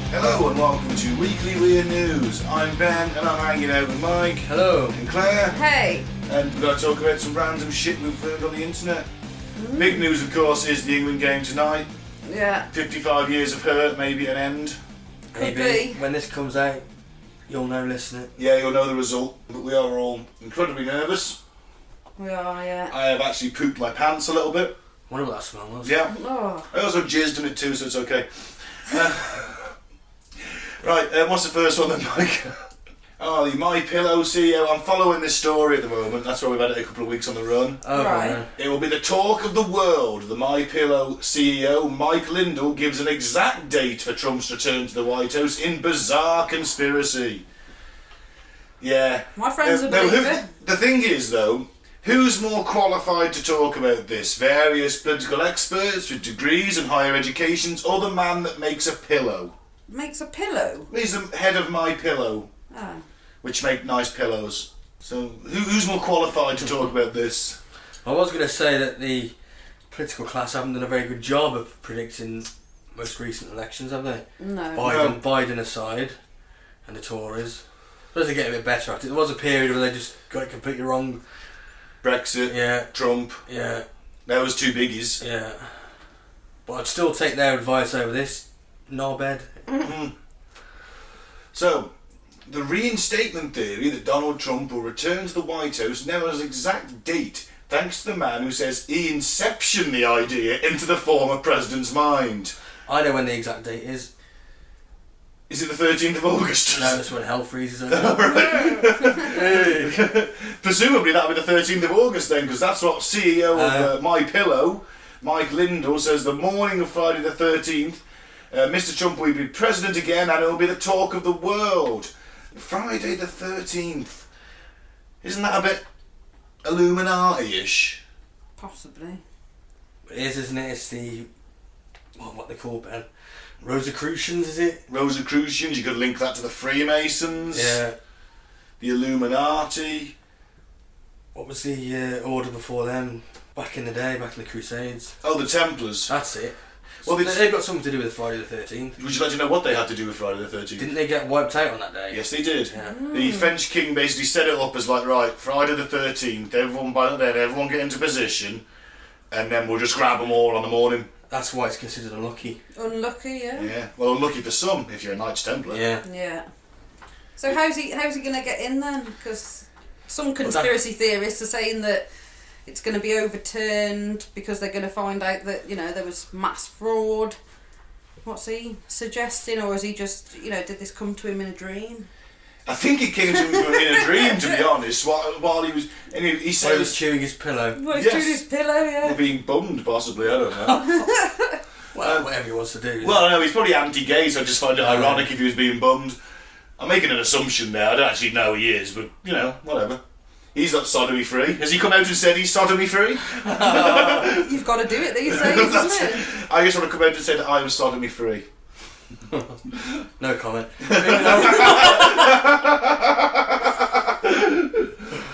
Hello and welcome to Weekly Weird News. I'm Ben and I'm hanging out with Mike. Hello. And Claire. Hey. And we've got to talk about some random shit we've found on the internet. Big news, of course, is the England game tonight. Yeah. 55 years of hurt, maybe an end. Could Maybe be. when this comes out, you'll know listening. Yeah, you'll know the result. But we are all incredibly nervous. We are, yeah. I have actually pooped my pants a little bit. Wonder what that smell was. Yeah. Oh. I also jizzed in it too, so it's okay. Right, what's the first one then, Mike? Oh, the My Pillow CEO. I'm following this story at the moment. That's why we've had it a couple of weeks on the run. Oh, Right. no. It will be the talk of the world. The My Pillow CEO, Mike Lindell, gives an exact date for Trump's return to the White House in bizarre conspiracy. Yeah. My friends are Now, believer. the thing is, though, who's more qualified to talk about this? Various political experts with degrees and higher educations, or the man that makes a pillow? Makes a pillow. He's the head of My Pillow, Oh. which make nice pillows. So, who's more qualified to talk about this? I was going to say that the political class haven't done a very good job of predicting most recent elections, have they? No. Biden aside, and the Tories. I suppose they're getting a bit better at it. There was a period where they just got it completely wrong. Brexit, Yeah, Trump, yeah, that was two biggies. yeah. But I'd still take their advice over this knobhead. So, the reinstatement theory that Donald Trump will return to the White House never has an exact date, thanks to the man who says he inceptioned the idea into the former president's mind. I know when the exact date is. Is it the 13th of August? No, that's when hell freezes over. Presumably that'll be the 13th of August then, because that's what CEO of My Pillow, Mike Lindell, says the morning of Friday the 13th, Mr. Trump will be president again and it will be the talk of the world. Friday the 13th. Isn't that a bit Illuminati-ish? Possibly. It is, isn't it? It's the what they call Ben? Rosicrucians, is it? Rosicrucians, you could link that to the Freemasons, Yeah. the Illuminati. What was the order before them? Back in the day, back in the Crusades. Oh, the Templars. That's it. Well, So they've got something to do with Friday the 13th. Would you like to know what they had to do with Friday the 13th? Didn't they get wiped out on that day? Yes, they did. Yeah. The French king basically set it up as like, right, Friday the 13th, everyone by then, everyone get into position, and then we'll just grab them all on the morning. That's why it's considered unlucky. Unlucky, yeah. Yeah, well, unlucky for some if you're a Knights Templar. Yeah. Yeah. So how's he going to get in then? Because some conspiracy theorists are saying that it's going to be overturned because they're going to find out that, there was mass fraud. What's he suggesting? Or is he just, did this come to him in a dream? I think it came to him in a dream, to be honest, while he was... And he While he said... was chewing his pillow. Well, he's Yes. chewing his pillow, yeah. Or being bummed, possibly, I don't know. Well, whatever he wants to do. Well, no, he's probably anti-gay, so I just find it ironic if he was being bummed. I'm making an assumption there, I don't actually know he is, but, whatever. He's not sodomy free. Has he come out and said he's sodomy free? You've got to do it these days, That's isn't it? it. I just want to come out and say that I was sodomy free. No comment.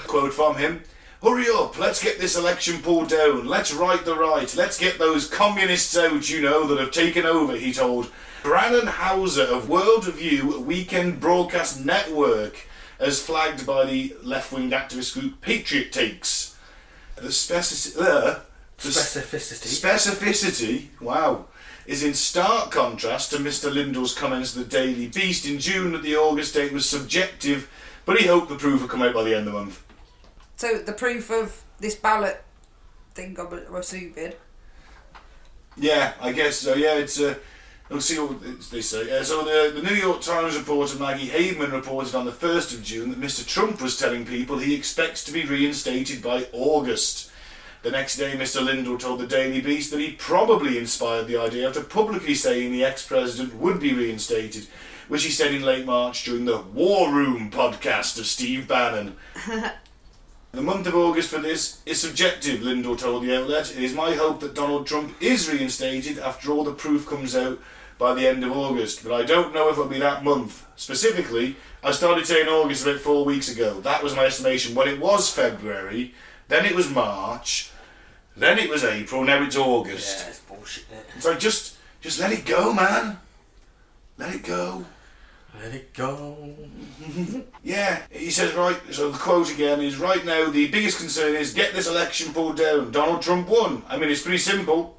Quote from him: "Hurry up, let's get this election pulled down, let's right the right, let's get those communists out, that have taken over," he told Brannon Hauser of Worldview Weekend Broadcast Network, as flagged by the left-wing activist group Patriot Takes. The specificity, wow, is in stark contrast to Mr. Lindell's comments to the Daily Beast in June that the August date was subjective, but he hoped the proof would come out by the end of the month. So the proof of this ballot thing got stupid. Yeah, I guess so. Yeah, it's we'll see what they say. So the New York Times reporter Maggie Haberman reported on the 1st of June that Mr. Trump was telling people he expects to be reinstated by August. The next day, Mr. Lindell told the Daily Beast that he probably inspired the idea after publicly saying the ex-president would be reinstated, which he said in late March during the War Room podcast of Steve Bannon. The month of August for this is subjective, Lindell told the outlet. It is my hope that Donald Trump is reinstated after all the proof comes out by the end of August, but I don't know if it'll be that month. Specifically, I started saying August about 4 weeks ago. That was my estimation. When it was February, then it was March, then it was April, now it's August. Yeah, it's bullshit, isn't it? It's like, just let it go, man. Let it go. Let it go. Yeah, he says, right, so the quote again is, right now the biggest concern is get this election pulled down. Donald Trump won. I mean, it's pretty simple.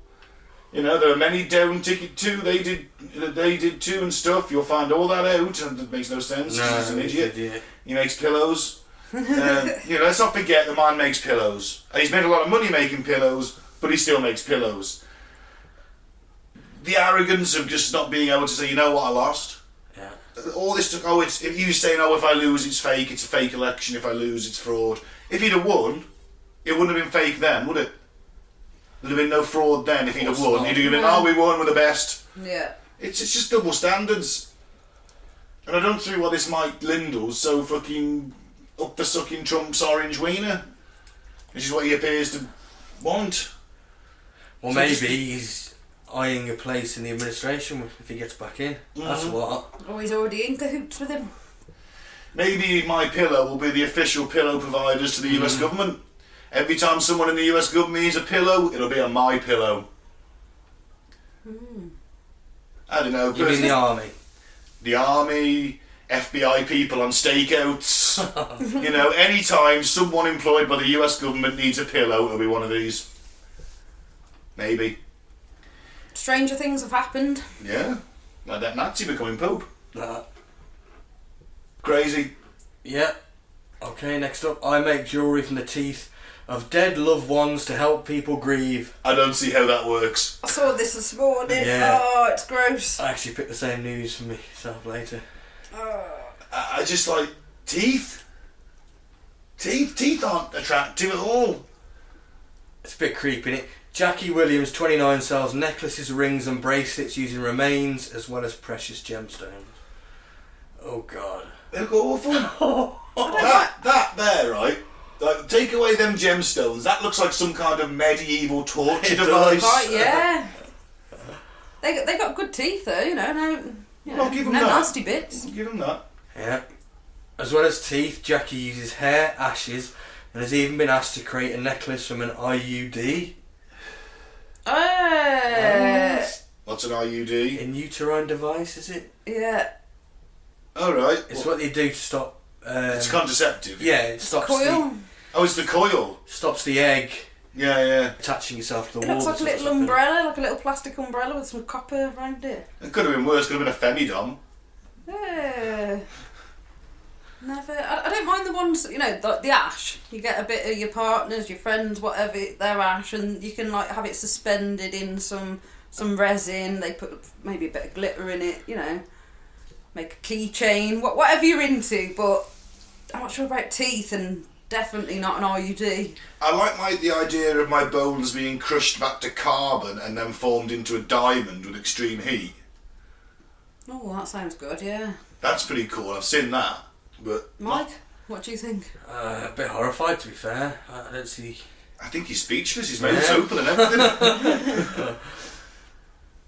You know, there are many down ticket too. They did too and stuff. You'll find all that out, and it makes no sense. No, He's an idiot. idiot. He makes pillows. Let's not forget the man makes pillows. And he's made a lot of money making pillows, but he still makes pillows. The arrogance of just not being able to say, you know what, I lost. Yeah. All this took. If he was saying, if I lose, it's fake. It's a fake election. If I lose, it's fraud. If he'd have won, it wouldn't have been fake then, would it? There'd have been no fraud then if he'd have won. He'd have been, we won, we're the best. Yeah. It's just double standards. And I don't see why this Mike Lindell's so fucking up the sucking Trump's orange wiener. Which is what he appears to want. Well, So maybe just- he's eyeing a place in the administration if he gets back in. That's what. Oh, he's already in cahoots with him. Maybe My Pillow will be the official pillow providers to the US government. Every time someone in the US government needs a pillow, it'll be on My Pillow. I don't know. You mean the army? The army, FBI people on stakeouts. Anytime someone employed by the US government needs a pillow, it'll be one of these. Maybe. Stranger things have happened. Yeah. Like that Nazi becoming Pope. Nah. Crazy. Yeah. Okay, next up. I make jewellery from the teeth of dead loved ones to help people grieve. I don't see how that works. I saw this morning. Yeah. Oh, it's gross. I actually picked the same news for myself later. I just like teeth. Teeth aren't attractive at all. It's a bit creepy, innit? Jackie Williams, 29, sells necklaces, rings and bracelets using remains as well as precious gemstones. Oh God. They look awful. that there, right? Like, take away them gemstones. That looks like some kind of medieval torture It does. device. Right, yeah. They got good teeth though, I'll give 'em no that. nasty bits. Give them that. Yeah. As well as teeth, Jackie uses hair, ashes, and has even been asked to create a necklace from an IUD. What's an IUD? In uterine device, is it? Yeah. Alright. It's what they do to stop. It's contraceptive. Yeah, it stops Coil. It's the coil. stops the egg Yeah. attaching itself to the It wall. looks like a little umbrella, like a little plastic umbrella with some copper around it. It could have been worse. Could have been a femidom. Yeah. Never. I don't mind the ones, the ash. You get a bit of your partners, your friends, whatever, their ash, and you can have it suspended in some resin. They put maybe a bit of glitter in it, make a keychain, whatever you're into. But I'm not sure about teeth, and definitely not an IUD. I like the idea of my bones being crushed back to carbon and then formed into a diamond with extreme heat. Oh, that sounds good. Yeah. That's pretty cool. I've seen that. But Mike, what do you think? A bit horrified, to be fair. I don't see. I think he's speechless. His mouth's open and everything.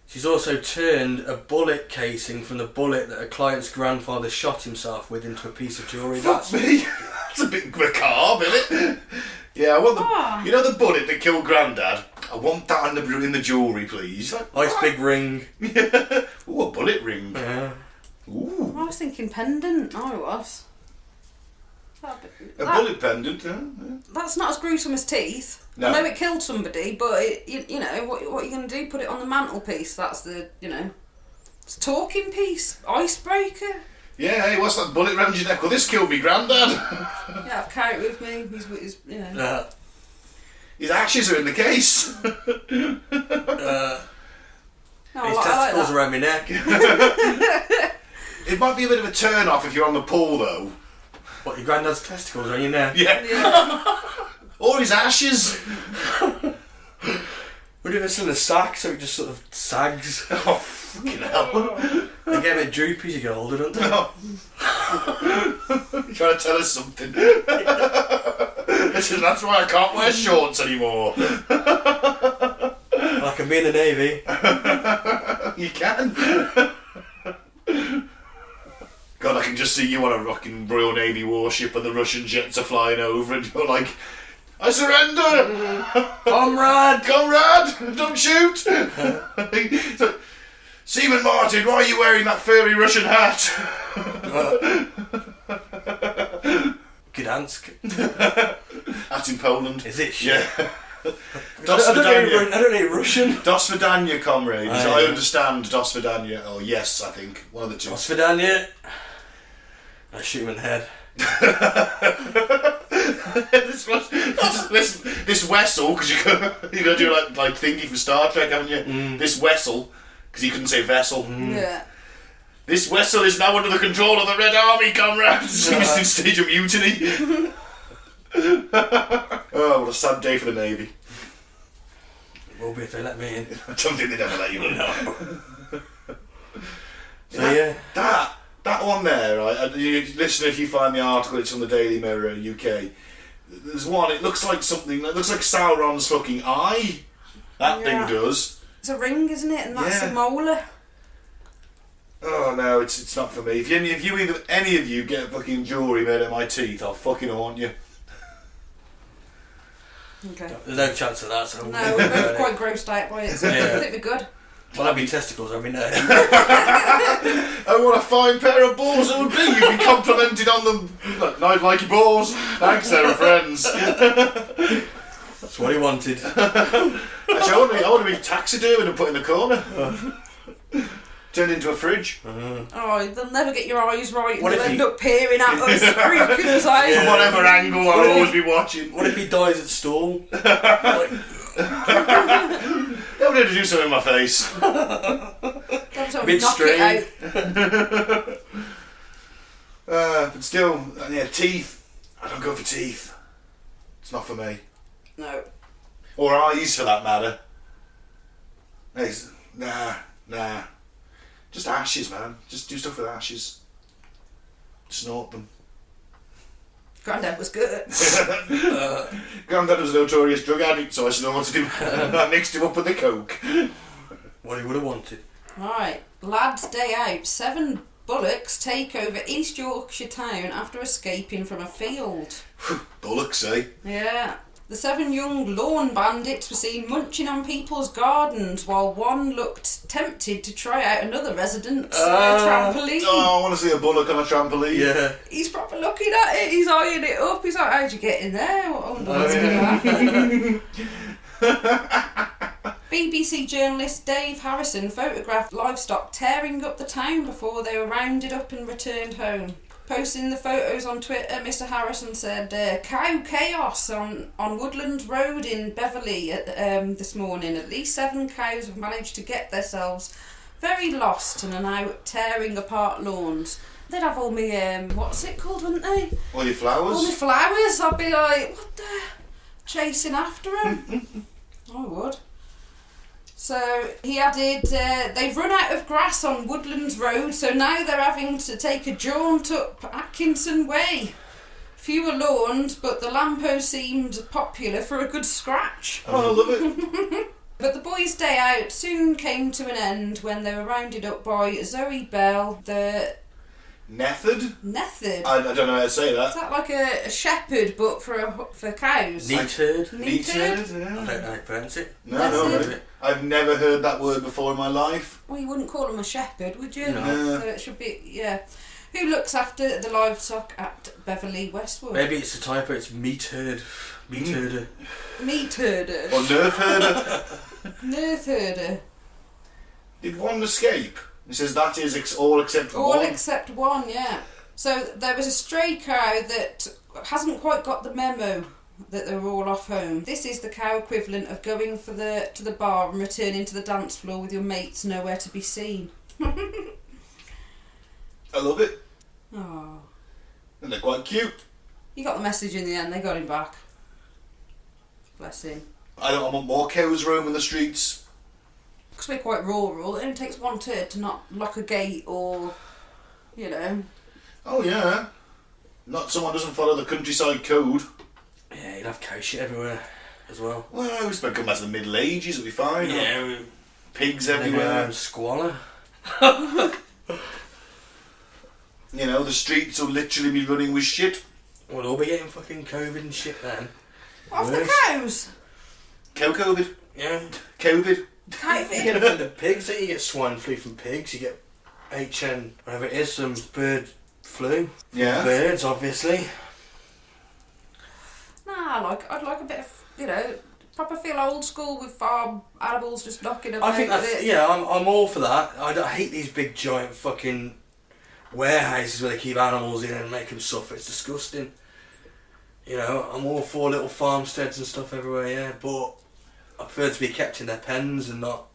She's also turned a bullet casing from the bullet that a client's grandfather shot himself with into a piece of jewellery. Fuck me. That's a bit macabre, isn't it? Yeah, I want the bullet that killed Grandad. I want that in the jewellery, please. Nice big ring. Ooh, a bullet ring. Yeah. Ooh. I was thinking pendant. I was. A bullet pendant, yeah. That's not as gruesome as teeth. No. I know it killed somebody, but what are you going to do? Put it on the mantelpiece? That's the it's a talking piece, icebreaker. Yeah, hey, what's that bullet round your neck? Well, this killed me Grandad. Yeah, I've carried it with me. He's His ashes are in the case. His testicles around my neck. It might be a bit of a turn off if you're on the pool, though. What, your granddad's testicles around your neck? Yeah. Or his ashes. Would you ever seen a sack so it just sort of sags? Oh, fucking hell. They get a bit droopy as you get older, don't they? You're trying to tell us something. That's why I can't wear shorts anymore. I can be in the Navy. You can. God, I can just see you on a rocking Royal Navy warship and the Russian jets are flying over and you're like, I surrender! Comrade! Comrade! Don't shoot! So, Seaman Martin, why are you wearing that furry Russian hat? Gdansk. That's in Poland. Is it shit? Yeah. I don't need Russian. Dos Vidania, comrade. Aye. I understand Dos Vidania. Oh, yes, I think. One of the two. Dos Vidania. I shoot him in the head. this vessel, because you're gonna do like thingy from Star Trek, haven't you? This vessel, because you couldn't say vessel. Yeah. This vessel is now under the control of the Red Army, comrades. It's in stage of mutiny. Oh, what a sad day for the Navy. It will be if they let me in. I don't think they'd ever let you in. No. So yeah. That one there, right? Listen, if you find the article, it's on the Daily Mirror UK. There's one. It looks like something. It looks like Sauron's fucking eye. That thing does. It's a ring, isn't it? And that's Yeah. a molar. Oh no, it's not for me. If any of you get fucking jewellery made out of my teeth, I'll fucking haunt you. Okay. There's no chance of that. So No, we're both quite grossed out by it, so Yeah. I think we're good. Well, that'd be testicles. I mean, no. Oh, what a fine pair of balls it would be. You'd be complimented on them. Look, I'd like your balls. Thanks, they're friends. That's what he wanted. Actually, I want to be taxidermied and put in the corner. Turned into a fridge. Oh, they'll never get your eyes right. What They'll if end he- up peering at us, freaking us out. From whatever angle What I'll if always be watching. What if he dies at stall? Like, They'll need to do something in my face. That's how we Bit knock straight. it out. But still, yeah, teeth. I don't go for teeth. It's not for me. No. Or eyes, for that matter. Nah. Just ashes, man. Just do stuff with ashes. Snort them. Grandad was good. Grandad was a notorious drug addict, so I snorted him. I mixed him up with the coke. what he would have wanted. Right, lads' day out. 7 bullocks take over East Yorkshire town after escaping from a field. Bullocks, eh? Yeah. The 7 young lawn bandits were seen munching on people's gardens while one looked tempted to try out another resident's trampoline. Oh, I want to see a bullock on a trampoline. Yeah. He's probably looking at it, he's eyeing it up, he's like, how'd you get in there? I wonder what's going to happen. BBC journalist Dave Harrison photographed livestock tearing up the town before they were rounded up and returned home. Posting the photos on Twitter, Mr. Harrison said, cow chaos on Woodlands Road in Beverley this morning. At least 7 cows have managed to get themselves very lost and are now tearing apart lawns. They'd have all me, what's it called, wouldn't they? All your flowers? All my flowers. I'd be like, what the? Chasing after them. I would. So he added, they've run out of grass on Woodlands Road, so now they're having to take a jaunt up Atkinson Way. Fewer lawns, but the lamppost seemed popular for a good scratch. Oh, I love it. But the boys' day out soon came to an end when they were rounded up by Zoe Bell, the Nethod? Nethid. I don't know how to say Is that. that like a shepherd, but for cows? Neatherd. Neatherd? I don't know how to pronounce it. No, Nethid. no. I've never heard that word before in my life. Well, you wouldn't call them a shepherd, would you? No. So it should be, yeah. Who looks after the livestock at Beverley Westwood? Maybe it's a typo. It's meatherd. Meatherder. Meat herder. Or nerf herder. Nerf herder. Did one escape? He says that is all except All one. except one, yeah. So there was a stray cow that hasn't quite got the memo that they were all off home. This is the cow equivalent of going to the bar and returning to the dance floor with your mates nowhere to be seen. I love it. Oh. And they're quite cute. You got the message in the end, they got him back. Bless him. I want more cows roaming the streets. Because we're quite rural, it only takes one turd to not lock a gate or, Oh yeah. Not someone doesn't follow the countryside code. Yeah, you'd have cow shit everywhere as well. Well, we've come back to the Middle Ages, it'll be fine. Yeah, Pigs everywhere. Squalor. You know, the streets will literally be running with shit. We'll all be getting fucking COVID and shit then. What, the cows? Cow COVID. Yeah. COVID. You COVID? get it from the pigs, don't you? Get swine flu from pigs, you get HN, whatever it is, some bird flu. Yeah. Birds, obviously. Nah, I'd like a bit of, you know, proper feel old school with farm animals just knocking about. I think that's, yeah, I'm all for that. I hate these big giant fucking warehouses where they keep animals in and make them suffer. It's disgusting. You know, I'm all for little farmsteads and stuff everywhere, yeah, but I prefer to be kept in their pens and not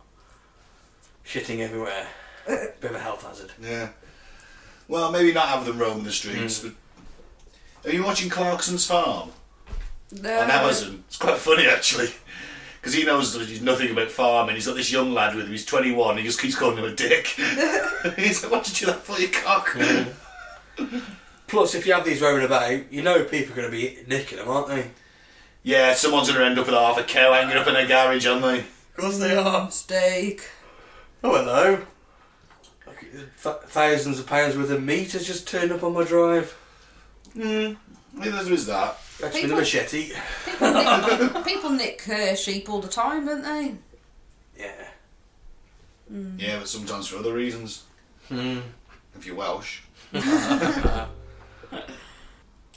shitting everywhere. Bit of a health hazard. Yeah. Well, maybe not have them roam the streets, but... Are you watching Clarkson's Farm? No. On Amazon. It's quite funny, actually. Because he knows nothing about farming. He's got this young lad with him, he's 21, he just keeps calling him a dick. He's like, what did you do that for, you cock? Plus, if you have these roaming about, you know people are going to be nicking them, aren't they? Yeah, someone's going to end up with half a cow hanging up in a garage, aren't they? Of course they are. Steak. Oh, hello. Thousands of pounds worth of meat has just turned up on my drive. Maybe there is that. That's with a machete. People nick sheep all the time, don't they? Yeah. Yeah, but sometimes for other reasons. If you're Welsh.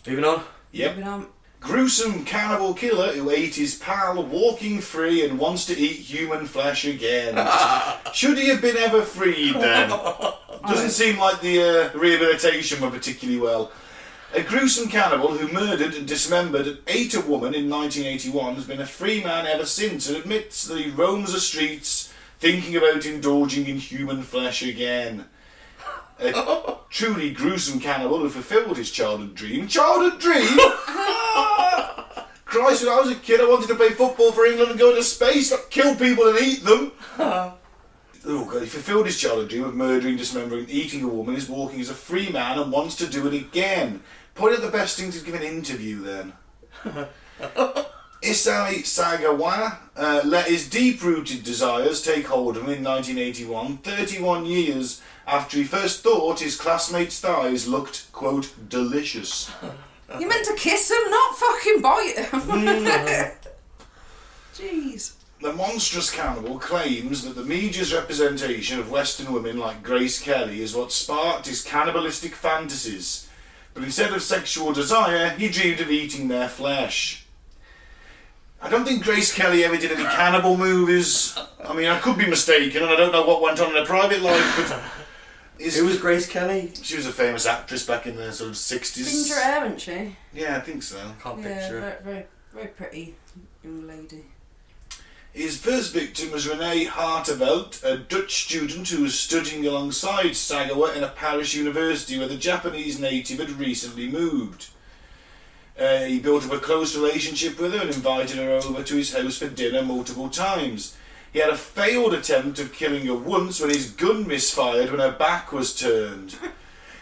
Moving on. Yep. Moving on. Gruesome cannibal killer who ate his pal walking free and wants to eat human flesh again. Should he have been ever freed then? Doesn't seem like the rehabilitation went particularly well. A gruesome cannibal who murdered and dismembered and ate a woman in 1981 has been a free man ever since and admits that he roams the streets thinking about indulging in human flesh again. A truly gruesome cannibal who fulfilled his childhood dream. Childhood dream? Christ, when I was a kid I wanted to play football for England and go into space, not kill people and eat them. Oh God, he fulfilled his childhood dream of murdering, dismembering and eating a woman, is walking as a free man and wants to do it again. Probably the best thing to give an interview then. Isai Sagawa let his deep-rooted desires take hold of him in 1981, 31 years after he first thought his classmates' thighs looked, quote, delicious. You meant to kiss them, not fucking bite them. Jeez. The monstrous cannibal claims that the media's representation of Western women like Grace Kelly is what sparked his cannibalistic fantasies. But instead of sexual desire, he dreamed of eating their flesh. I don't think Grace Kelly ever did any cannibal movies. I mean, I could be mistaken, and I don't know what went on in her private life, but... Who was Grace Kelly? She was a famous actress back in the sort of 60s. Ginger hair, wasn't she? Yeah, I think so. Can't Yeah, picture her. very, very pretty young lady. His first victim was Renee Hartevelt, a Dutch student who was studying alongside Sagawa in a Paris university where the Japanese native had recently moved. He built up a close relationship with her and invited her over to his house for dinner multiple times. He had a failed attempt of killing her once when his gun misfired when her back was turned.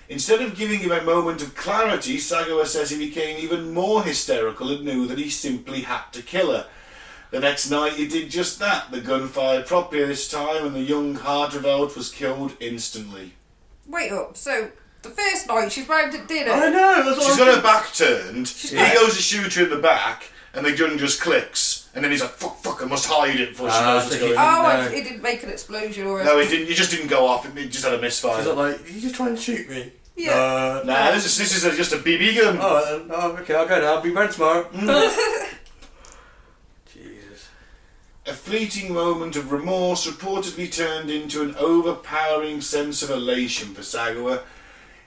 Instead of giving him a moment of clarity, Sagawa says he became even more hysterical and knew that he simply had to kill her. The next night he did just that. The gun fired properly this time and the young Hartevelt was killed instantly. Wait up, so the first night she's round at dinner. I know, that's what She's got her back turned, he got- goes to shoot her in the back and the gun just clicks and then he's like, fuck, I must hide it before she knows what's so going he- on. Oh, No. it didn't make an explosion or a... No, he just didn't go off, it just had a misfire. She's not like, did you just try and shoot me? Yeah. Nah, this is just a BB gun. Oh, okay, I'll go now. I'll be back tomorrow. Jesus. A fleeting moment of remorse reportedly turned into an overpowering sense of elation for Sagawa.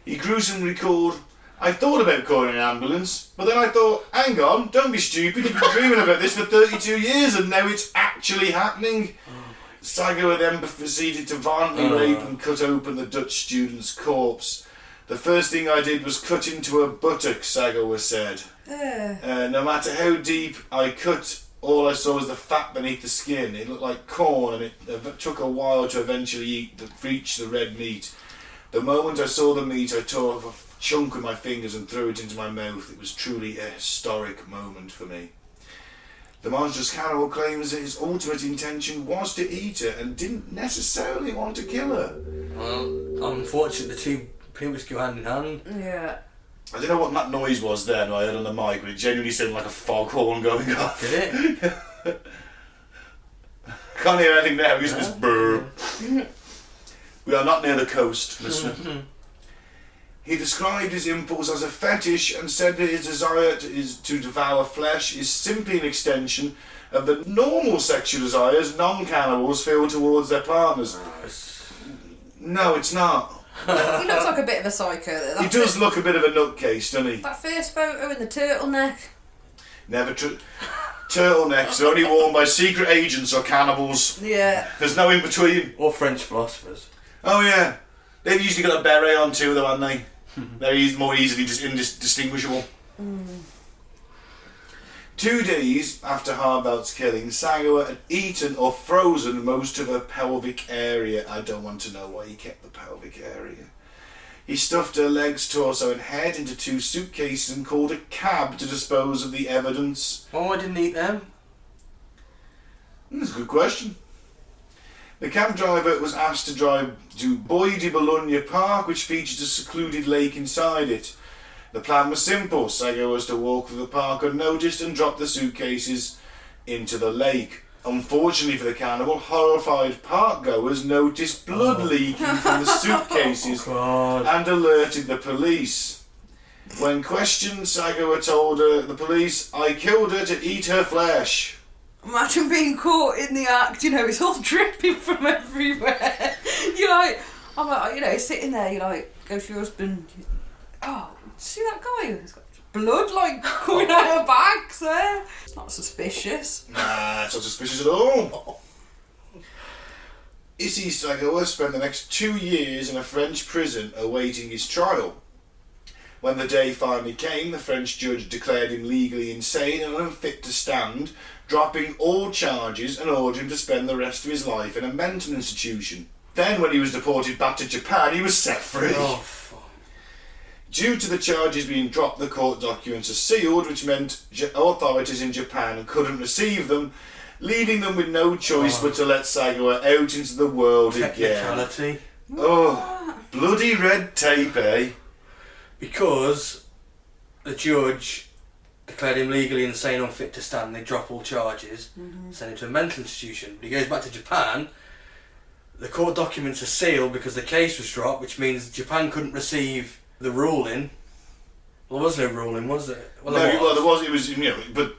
He gruesomely recalled, I thought about calling an ambulance, but then I thought, hang on, don't be stupid, you've been dreaming about this for 32 years and now it's actually happening. Sagawa then proceeded to violently rape and cut open the Dutch student's corpse. The first thing I did was cut into her buttock, Sagawa said. No matter how deep I cut, all I saw was the fat beneath the skin. It looked like corn and it took a while to eventually reach the red meat. The moment I saw the meat, I tore off chunk with my fingers and threw it into my mouth. It was truly a historic moment for me. The monstrous cannibal claims that his ultimate intention was to eat her and didn't necessarily want to kill her. Well, unfortunately, the two people go hand in hand. Yeah. I don't know what that noise was then I heard on the mic, but it genuinely sounded like a foghorn going off. Did it? Can't hear anything now, because it's burr. We are not near the coast, listener. He described his impulse as a fetish and said that his desire to devour flesh is simply an extension of the normal sexual desires non-cannibals feel towards their partners. No, it's not. He looks like a bit of a psycho. He does look a bit of a nutcase, doesn't he? That first photo in the turtleneck. Never turtlenecks are only worn by secret agents or cannibals. Yeah. There's no in between. Or French philosophers. Oh yeah. They've usually got a beret on too, though, haven't they? They're more easily indistinguishable. 2 days after Hardbout's killing, Sagawa had eaten or frozen most of her pelvic area. I don't want to know why he kept the pelvic area. He stuffed her legs, torso and head into 2 suitcases and called a cab to dispose of the evidence. Oh, I didn't eat them. That's a good question. The cab driver was asked to drive to Bois de Boulogne Park, which features a secluded lake inside it. The plan was simple. Sagawa was to walk through the park unnoticed and drop the suitcases into the lake. Unfortunately for the cannibal, horrified park-goers noticed blood leaking from the suitcases and alerted the police. When questioned, Sagawa told the police, "I killed her to eat her flesh." Imagine being caught in the act, it's all dripping from everywhere. You're like, I'm like, sitting there, you're like, go to your husband, oh, see that guy? He's got blood, coming out of bags there. It's not suspicious. Nah, it's not suspicious at all. Issei Sagawa spent the next 2 years in a French prison awaiting his trial. When the day finally came, the French judge declared him legally insane and unfit to stand, dropping all charges and ordered him to spend the rest of his life in a mental institution. Then, when he was deported back to Japan, he was set free. Oh, fuck. Due to the charges being dropped, the court documents are sealed, which meant authorities in Japan couldn't receive them, leaving them with no choice but to let Sagawa out into the world again. Technicality. Oh, bloody red tape, eh? Because the judge declared him legally insane, unfit to stand, they drop all charges, send him to a mental institution. But he goes back to Japan, the court documents are sealed because the case was dropped, which means Japan couldn't receive the ruling. Well, there was no ruling, was there? Well, there was. It was, but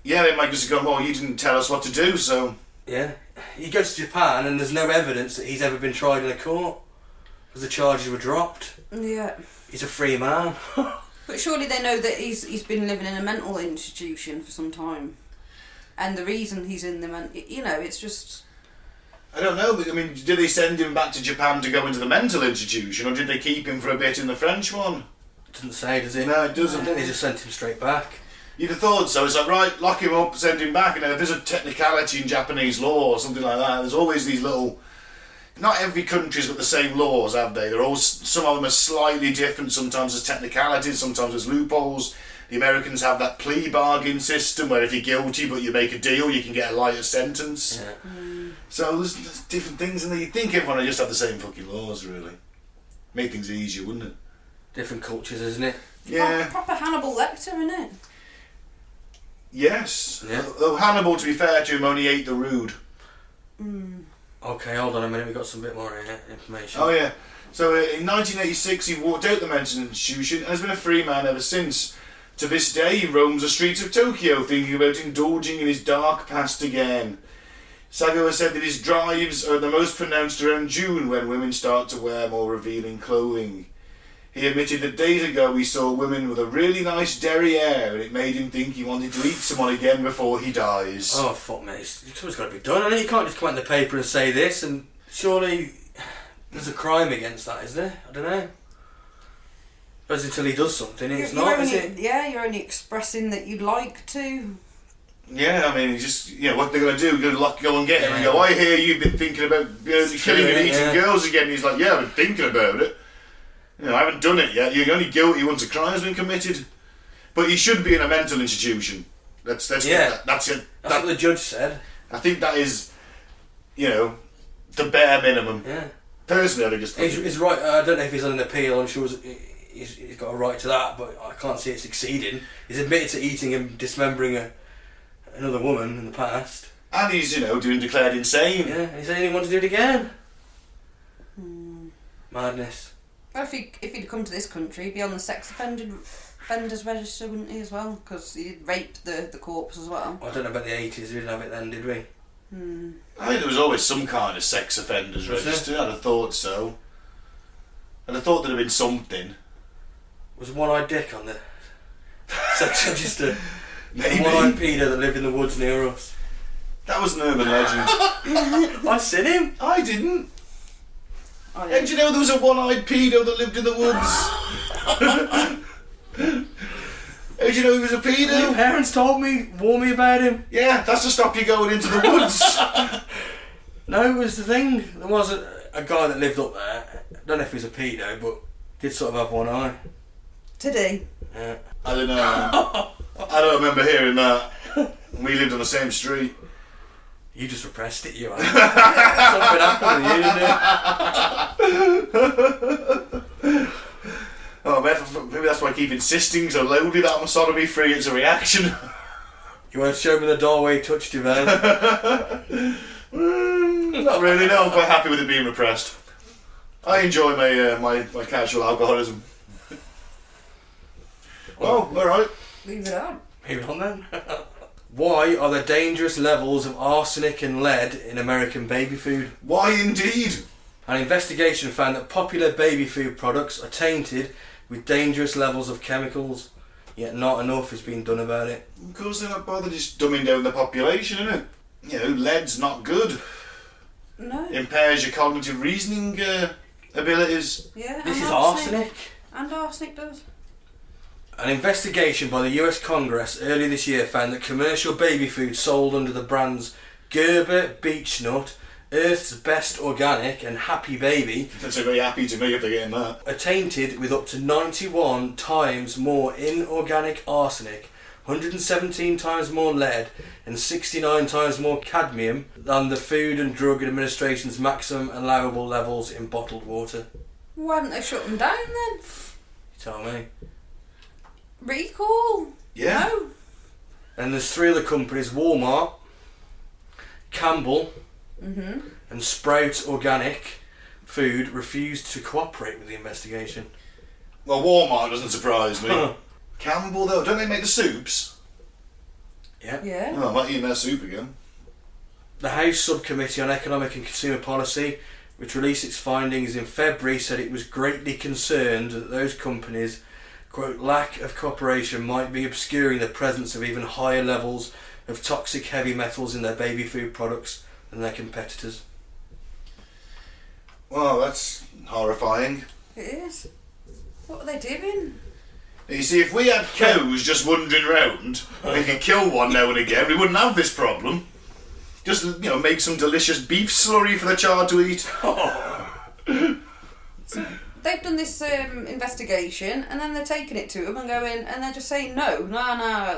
yeah, they might just go, well, you didn't tell us what to do, so... Yeah. He goes to Japan and there's no evidence that he's ever been tried in a court because the charges were dropped. Yeah. He's a free man. But surely they know that he's been living in a mental institution for some time. And the reason he's in the it's just... I don't know, but did they send him back to Japan to go into the mental institution, or did they keep him for a bit in the French one? It doesn't say, does it? No, it doesn't. I think they just sent him straight back. You'd have thought so. It's like, right, lock him up, send him back. And if there's a technicality in Japanese law or something like that, there's always these little... Not every country's got the same laws, have they? Some of them are slightly different. Sometimes there's technicalities, sometimes there's loopholes. The Americans have that plea bargain system where if you're guilty but you make a deal, you can get a lighter sentence. Yeah. So there's different things, and you'd think everyone would just have the same fucking laws, really. Make things easier, wouldn't it? Different cultures, isn't it? Yeah. Proper Hannibal Lecter, isn't it? Yes. Yeah. Though Hannibal, to be fair to him, only ate the rude. Okay, hold on a minute, we've got some bit more information. Oh yeah. So in 1986 he walked out the mental institution and has been a free man ever since. To this day he roams the streets of Tokyo thinking about indulging in his dark past again. Sagawa said that his drives are the most pronounced around June when women start to wear more revealing clothing. He admitted that days ago he saw women with a really nice derriere and it made him think he wanted to eat someone again before he dies. Oh, fuck me. Something's got to be done. You can't just come out in the paper and say this, and surely there's a crime against that, is there? I don't know. But until he does something, it's not, is it? Yeah, you're only expressing that you'd like to. Yeah, what they're going to do, go and get him and go, I hear you've been thinking about killing and eating girls again. And he's like, yeah, I've been thinking about it. I haven't done it yet. You're only guilty once a crime's been committed. But you should be in a mental institution. That's it. That's what the judge said. I think that is, the bare minimum. Yeah. Personally, I just think he's right. I don't know if he's on an appeal. I'm sure he's got a right to that, but I can't see it succeeding. He's admitted to eating and dismembering another woman in the past. And he's, doing declared insane. Yeah, he said he didn't want to do it again. Madness. Well, if he'd come to this country, he'd be on the sex offenders register, wouldn't he, as well? Because he raped the corpse as well. I don't know about the 80s. We didn't have it then, did we? I think there was always some kind of sex offenders register. I'd have thought so. I'd have thought there'd have been something. Was one-eyed dick on the sex register? Maybe. One-eyed pedo that lived in the woods near us. That was an urban legend. I seen him. I didn't. Oh, Hey, do you know there was a one-eyed pedo that lived in the woods? How did you know he was a pedo? Your parents told me, warned me about him. Yeah, that's to stop you going into the woods. No, it was the thing. There was a guy that lived up there. I don't know if he was a pedo, but did sort of have one eye. Did he? Yeah. I don't know. I don't remember hearing that. We lived on the same street. You just repressed it, you. Something happened with you, didn't it? Oh, maybe that's why I keep insisting so loudly that I'm sodomy free. It's a reaction. You want to show me the doorway he touched you, man? Not really, no. I'm quite happy with it being repressed. I enjoy my casual alcoholism. Oh, alright. Leave it on. Maybe on then. Why are there dangerous levels of arsenic and lead in American baby food? Why indeed? An investigation found that popular baby food products are tainted with dangerous levels of chemicals, yet not enough is being done about it. Of course they're not bothered just dumbing down the population, innit? Lead's not good. No. Impairs your cognitive reasoning abilities. Yeah. This and is arsenic. And arsenic does. An investigation by the US Congress earlier this year found that commercial baby food sold under the brands Gerber Beech Nut, Earth's Best Organic and Happy Baby That's very happy to me if they're getting that. are tainted with up to 91 times more inorganic arsenic, 117 times more lead and 69 times more cadmium than the Food and Drug Administration's maximum allowable levels in bottled water. Why didn't they shut them down then? You tell me. Recall? Yeah. No. And there's three other companies, Walmart, Campbell and Sprout Organic Food refused to cooperate with the investigation. Well, Walmart doesn't surprise me. Campbell, though, don't they make the soups? Yeah. Yeah. Oh, I might eat their soup again. The House Subcommittee on Economic and Consumer Policy, which released its findings in February, said it was greatly concerned that those companies' quote, lack of cooperation might be obscuring the presence of even higher levels of toxic heavy metals in their baby food products than their competitors. Well, that's horrifying. It is. What are they doing? You see, if we had cows just wandering round, we could kill one now and again, we wouldn't have this problem. Just, make some delicious beef slurry for the child to eat. So they've done this investigation and then they're taking it to them and going, and they're just saying no,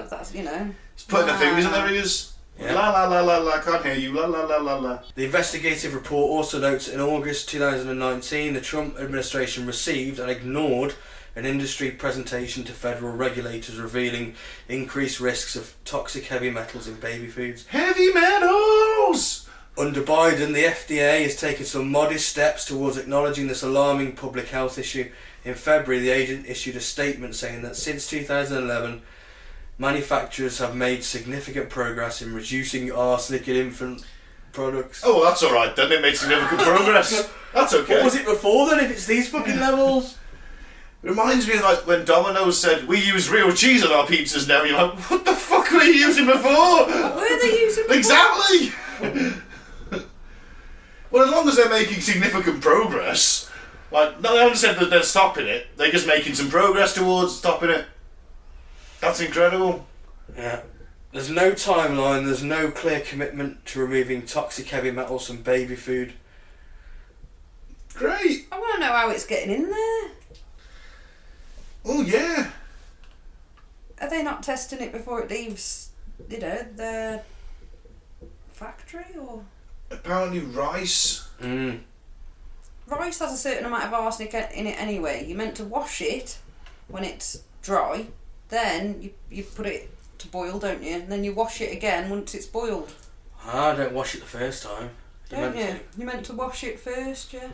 that's, Just putting their fingers in their ears. Yeah. La la la la la, can't hear you, la la la la la. The investigative report also notes that in August 2019, the Trump administration received and ignored an industry presentation to federal regulators revealing increased risks of toxic heavy metals in baby foods. Heavy metals! Under Biden, the FDA has taken some modest steps towards acknowledging this alarming public health issue. In February, the agent issued a statement saying that since 2011, manufacturers have made significant progress in reducing arsenic in infant products. Oh, well, that's alright then, they made significant progress. That's okay. What was it before then, if it's these fucking levels? Reminds me of like when Domino's said, we use real cheese on our pizzas now. You're like, what the fuck were you using before? What were they using before? Exactly! Well, as long as they're making significant progress, like, no, they haven't said that they're stopping it, they're just making some progress towards stopping it. That's incredible. Yeah. There's no timeline, there's no clear commitment to removing toxic heavy metals from baby food. Great. I want to know how it's getting in there. Well, yeah. Are they not testing it before it leaves, the factory, or? Apparently rice. Rice has a certain amount of arsenic in it anyway. You're meant to wash it when it's dry, then you put it to boil, don't you? And then you wash it again once it's boiled. I don't wash it the first time. Don't you? You're meant to wash it first, yeah.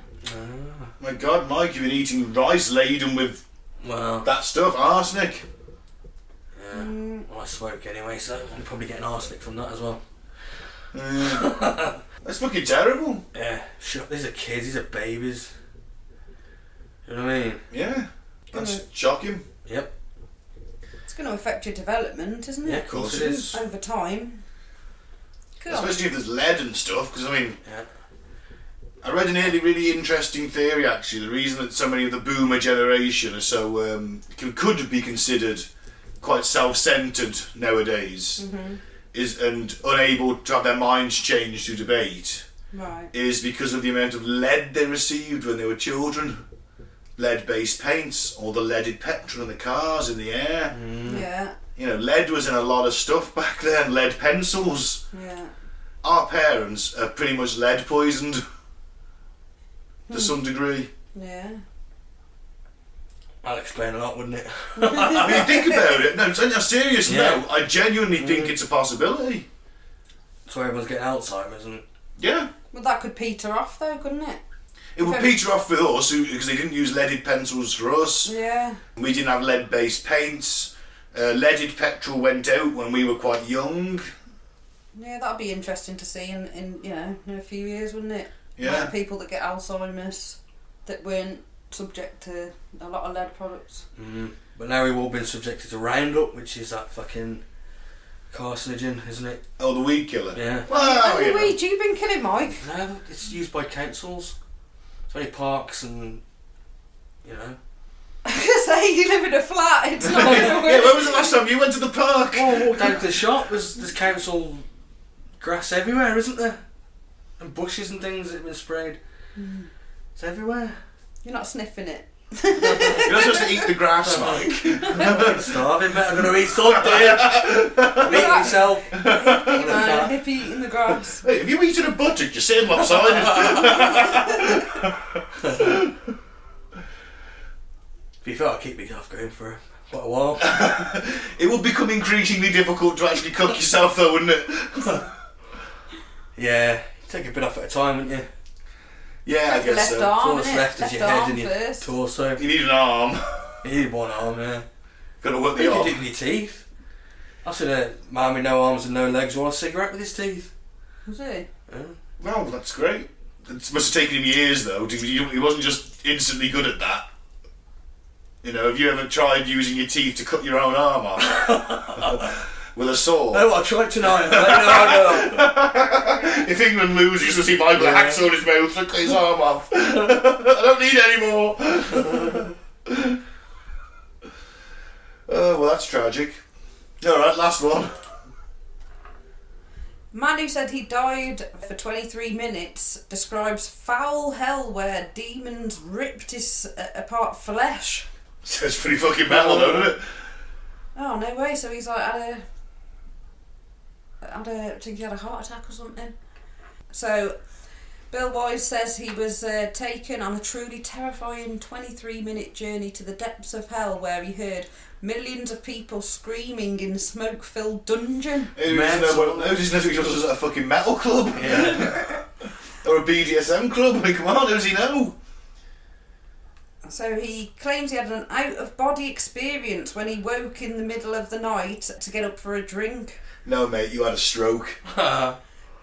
My God, Mike, you've been eating rice laden with that stuff, arsenic. Yeah. Well, I smoke anyway, so I'm probably getting arsenic from that as well. That's fucking terrible. Yeah, shut. These are kids. These are babies. You know what I mean? Yeah. That's shocking. Yep. It's going to affect your development, isn't it? Yeah, of course it is. Over time. God. Especially if there's lead and stuff, because I read an really interesting theory actually. The reason that so many of the boomer generation are so could be considered quite self-centered nowadays is and unable to have their minds changed through debate is because of the amount of lead they received when they were children. Lead-based paints, or the leaded petrol in the cars, in the air. Yeah. You know, lead was in a lot of stuff back then. Lead pencils. Yeah. Our parents are pretty much lead poisoned to some degree. Yeah. That'll explain a lot, wouldn't it? I mean, think about it. No, on a serious note, I genuinely think it's a possibility. So everyone's getting Alzheimer's, and Yeah. Well, that could peter off though, couldn't it? It would peter off with us because they didn't use leaded pencils for us. Yeah. We didn't have lead-based paints. Leaded petrol went out when we were quite young. Yeah, that'd be interesting to see in a few years, wouldn't it? Yeah. Like people that get Alzheimer's that weren't subject to a lot of lead products. But now we've all been subjected to Roundup, which is that fucking carcinogen, isn't it? Oh, the weed killer. Yeah. Well, the weed you've been killing, Mike. No, it's used by councils. It's only parks and, I was gonna say you live in a flat. It's not. Yeah, when was the last time you went to the park? Well, I walked down to the shop. There's council grass everywhere, isn't there? And bushes and things that have been sprayed. It's everywhere. You're not sniffing it. You're not supposed to eat the grass, Mike. I'm starving, mate. I'm going to eat something. I'm eating myself. Hippie eating the grass. Hey, have you eaten a buttock? You're sitting lopsided. To be fair, I'll keep myself going for quite a while. It would become increasingly difficult to actually cook yourself, though, wouldn't it? Yeah, you take a bit off at a time, wouldn't you? Yeah, I Your guess left so. arm, All that's left is your head and your first. torso. You need an arm. You need one arm, yeah. Got to work You the can arm. do it with your teeth. I've seen a man with no arms and no legs roll a cigarette with his teeth. Was he? Yeah. Well, that's great. It must have taken him years, though. He wasn't just instantly good at that. You know, have you ever tried using your teeth to cut your own arm off? With a saw? No, I'll try it tonight. Let you know how I If England loses, you'll see Michael hacksaw in his mouth to cut his arm off. I don't need it anymore. Oh, well, that's tragic. Alright, last one. Man who said he died for 23 minutes describes foul hell where demons ripped his apart flesh. Sounds pretty fucking metal, though, doesn't it? Oh, no way. So he's like I think he had a heart attack or something. So Bill Wise says he was taken on a truly terrifying 23-minute journey to the depths of hell where he heard millions of people screaming in a smoke-filled dungeon. Who doesn't know he was at a fucking metal club? Yeah. Or a BDSM club? I mean, come on, who does he know? So he claims he had an out-of-body experience when he woke in the middle of the night to get up for a drink. No, mate, you had a stroke.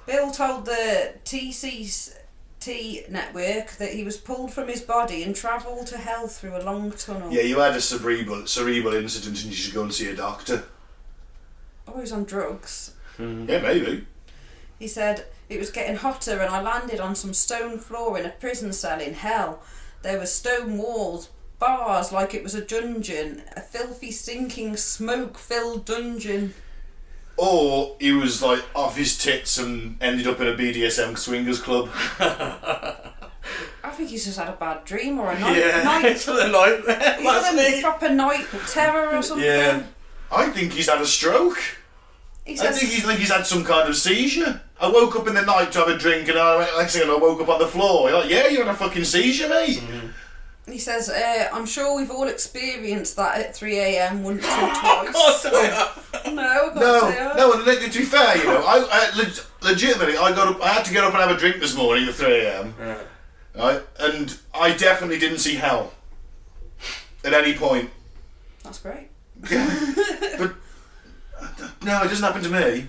Bill told the TCT network that he was pulled from his body and travelled to hell through a long tunnel. Yeah, you had a cerebral incident and you should go and see a doctor. Oh, he was on drugs. Yeah, maybe. He said, it was getting hotter and I landed on some stone floor in a prison cell in hell. There were stone walls, bars like it was a dungeon, a filthy, stinking, smoke-filled dungeon. Or he was like off his tits and ended up in a BDSM swingers club. I think he's just had a bad dream or a night. It's a nightmare. He's had a proper night terror or something. Yeah. I think he's had a stroke. He I says, think he's had some kind of seizure. I woke up in the night to have a drink and next thing I woke up on the floor. You're like, yeah, you had a fucking seizure, mate. he says, I'm sure we've all experienced that at 3 a.m. once or twice. No, No, to be fair, you know, I legitimately, I had to get up and have a drink this morning at 3 a.m. Yeah. Right? And I definitely didn't see hell at any point. That's great. But no, it doesn't happen to me.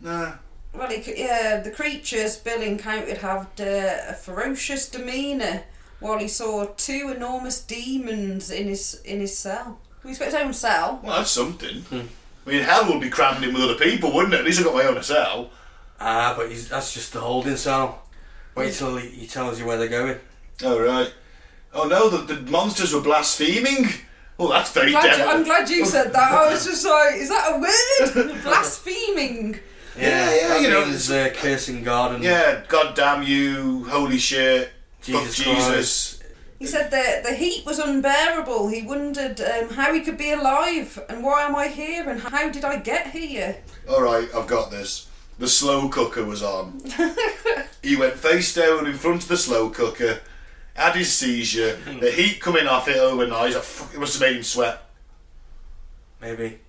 No. Well, the creatures Bill encountered had a ferocious demeanour while he saw 2 enormous demons in his cell. He's got his own cell. Well, that's something. I mean, hell would be crammed in with other people, wouldn't it? At least I've got my own cell. But that's just the holding cell. Wait till he tells you where they're going. Oh, right. Oh, no, the monsters were blaspheming. Oh, that's very devil. I'm glad you said that. I was just like, is that a word? Blaspheming. Yeah, you know. Means, cursing God and... Yeah, God damn you, holy shit, fuck Jesus. He said the heat was unbearable. He wondered how he could be alive and why am I here and how did I get here? Alright, I've got this. The slow cooker was on. He went face down in front of the slow cooker, had his seizure, the heat coming off it overnight, it must have made him sweat. Maybe.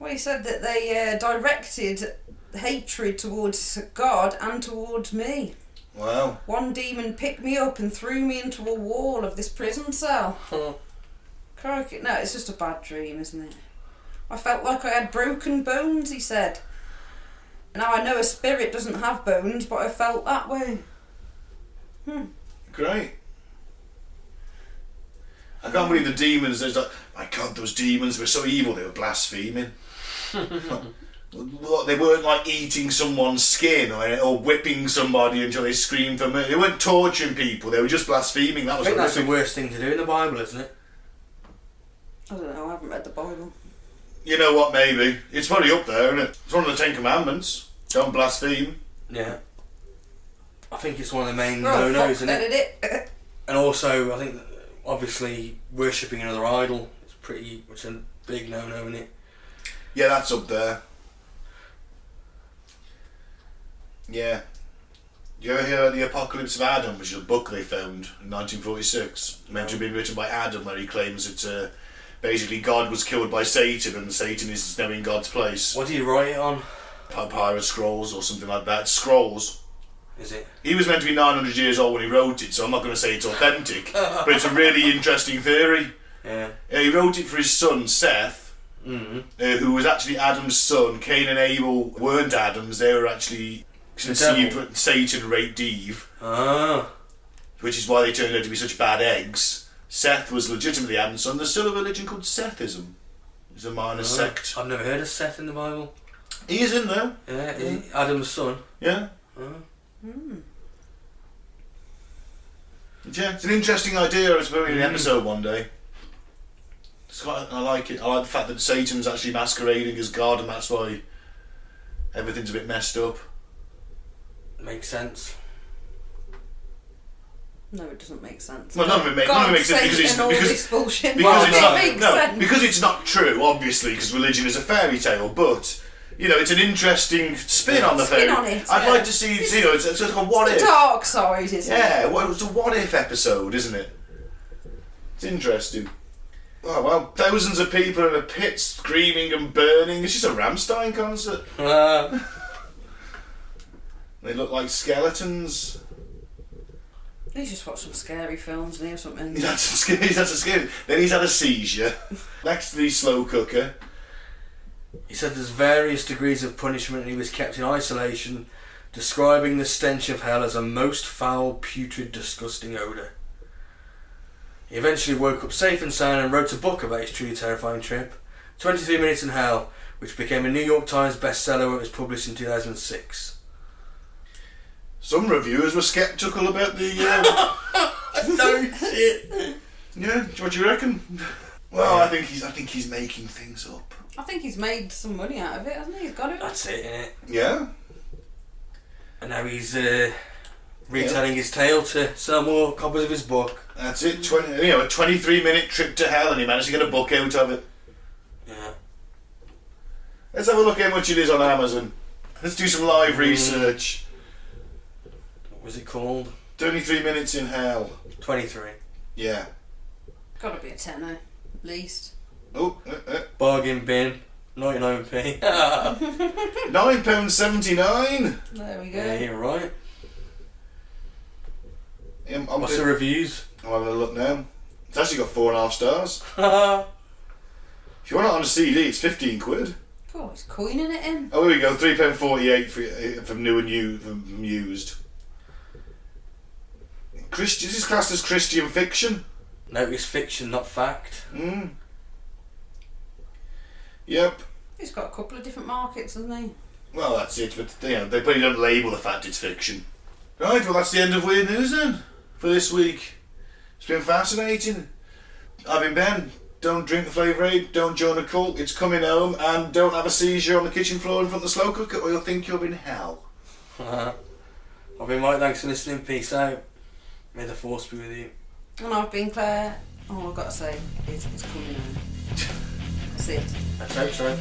Well, he said that they directed hatred towards God and towards me. Wow. One demon picked me up and threw me into a wall of this prison cell. Crikey. No, it's just a bad dream, isn't it? I felt like I had broken bones, he said. Now I know a spirit doesn't have bones, but I felt that way. Great. I can't believe the demons, there's like, my God, those demons were so evil, they were blaspheming. They weren't like eating someone's skin or whipping somebody until they screamed for murder. They weren't torturing people, they were just blaspheming. That was I think that's horrific. the worst thing to do in the Bible, isn't it? I don't know, I haven't read the Bible. You know what, maybe. It's probably up there, isn't it? It's one of the 10 Commandments. Don't blaspheme. Yeah. I think it's one of the main Well, no-nos, fuck, isn't it? did it? And also, I think, obviously, worshipping another idol is pretty much a big no-no, isn't it? Yeah, that's up there. Yeah. You ever hear of the Apocalypse of Adam, which is a book they found in 1946? Meant to have been written by Adam, where he claims that basically God was killed by Satan and Satan is now in God's place. What do you write it on? Papyrus scrolls or something like that. Scrolls. Is it? He was meant to be 900 years old when he wrote it, so I'm not going to say it's authentic, but it's a really interesting theory. Yeah. He wrote it for his son, Seth, who was actually Adam's son. Cain and Abel weren't Adam's, they were actually conceived when Satan raped Eve. Which is why they turned out to be such bad eggs. Seth was legitimately Adam's son. There's still a religion called Sethism. It's a minor sect. I've never heard of Seth in the Bible. He is in there. Yeah, is he Adam's son? Yeah. Yeah, it's an interesting idea. I was doing an episode one day. It's quite, I like it. I like the fact that Satan's actually masquerading as God, and that's why everything's a bit messed up. Makes sense. No, it doesn't make sense. Well, none of it makes sense because it's because it's not true, obviously, because religion is a fairy tale. But you know, it's an interesting spin on the fairy. I'd like to see, you know, it's like a what if. The dark side, isn't it? Yeah, well, it's a what if episode, isn't it? It's interesting. Oh well, thousands of people in a pit screaming and burning. It's just a Rammstein concert. They look like skeletons. He's just watched some scary films and or something. He's had a scary. Then he's had a seizure. Next to the slow cooker. He said there's various degrees of punishment and he was kept in isolation, describing the stench of hell as a most foul, putrid, disgusting odour. He eventually woke up safe and sound and wrote a book about his truly terrifying trip, 23 Minutes in Hell, which became a New York Times bestseller when it was published in 2006. Some reviewers were sceptical about the... No shit. Yeah, what do you reckon? Well, I think he's making things up. I think he's made some money out of it, hasn't he? He's got it. That's it, innit? Yeah. And now he's retelling his tale to sell more copies of his book. That's it. A 23-minute trip to hell, and he managed to get a book out of it. Yeah. Let's have a look how much it is on Amazon. Let's do some live research. What was it called? 23 minutes in hell. 23. Yeah. Gotta be a tenner, at least. Oh, Bargain bin. 99p. £9.79. There we go. Yeah, you're right. What's the reviews? I'm having a look now. It's actually got 4.5 stars. Oh, If you want it on a CD, it's 15 quid. Oh, he's coining it in. Oh, here we go. £3.48 from new and from used. This is classed as Christian fiction. no, it's fiction, not fact. Yep. He's got a couple of different markets, hasn't he? Well, that's it. But they probably don't label the fact it's fiction. Right. Well, that's the end of Weird News then for this week. It's been fascinating. I've been Ben. Don't drink the Flavour Aid. Don't join a cult. It's coming home, and don't have a seizure on the kitchen floor in front of the slow cooker, or you'll think you're in hell. I've been Mike. Thanks for listening. Peace out. May the force be with you. And I've been Claire. All I've got to say is it's coming home. That's it. Let's hope so.